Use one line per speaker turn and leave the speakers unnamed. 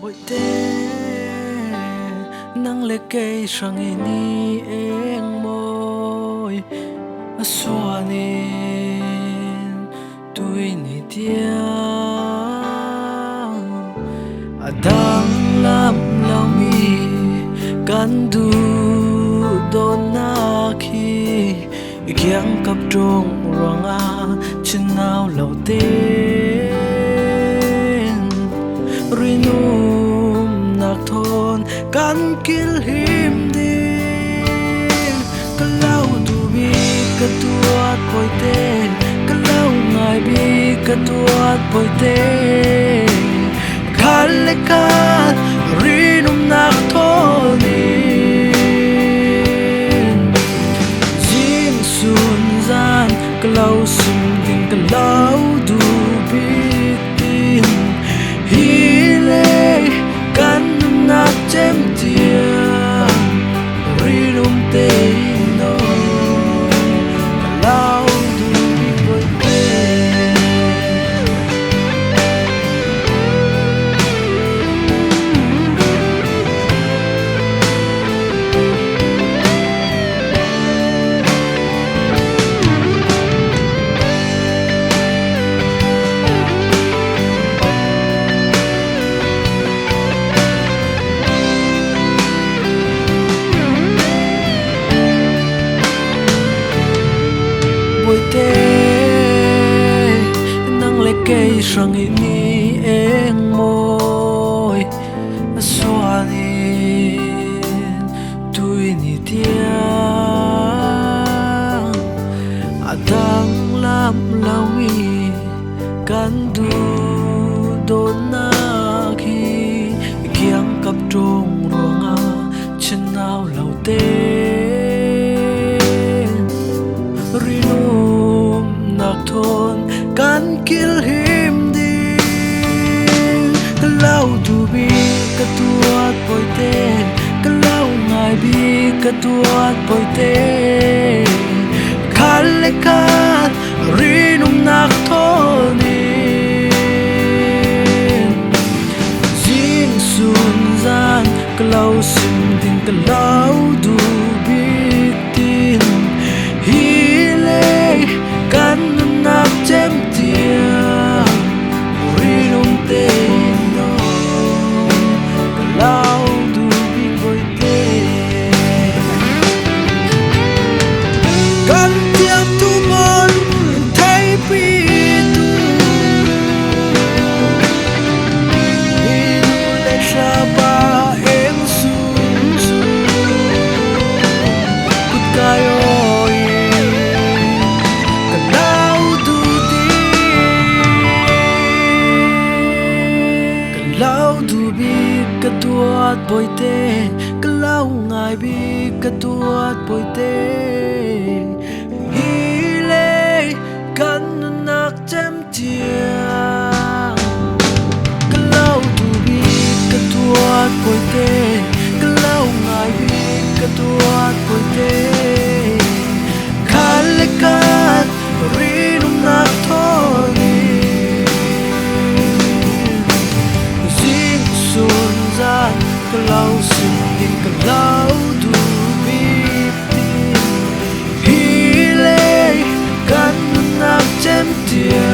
bội tê nang lệ cây sang ini eng môi xua nên tôi ni tia đang làm lao mi can du don na khi kiang cặp trong rong a chân nào lâu tên rinum nak thôn can kil him din kalau tu bi ketuat poi tên kalau ngai bi ketuat poi tên kalekan rinum nak thôn jin sun zan kalau sim din kalau du bi tin hile kan nak chem tia rinum te no kalau du bi poi bội tê nang lệ cây sang ini eng môi xóa nên tôi ni tia đang làm lao mi can du đốn na khi kiang cặp trong ruộng a chân nào lâu tê rinum nak thôn kan kil him din kalau tu bi ketuat poi te kalau ngai bi ketuat poi te kalekan rinum nak thôn jin sun zan kalau sim din kalau du bi tin kan nak chem tia rinum te no kalau du bi poi te kan tiam tu mon thai pi tu in le sha ba em su kut kayo kalau du bi ketuat poi te kalau ngai bi ketuat poi te hile kan nak chem tia kalau du bi ketuat poi te kalau ngai bi ketuat poi te kalekan rinum nak thon kalau singin kalau du bi tin hile kan nak chem tia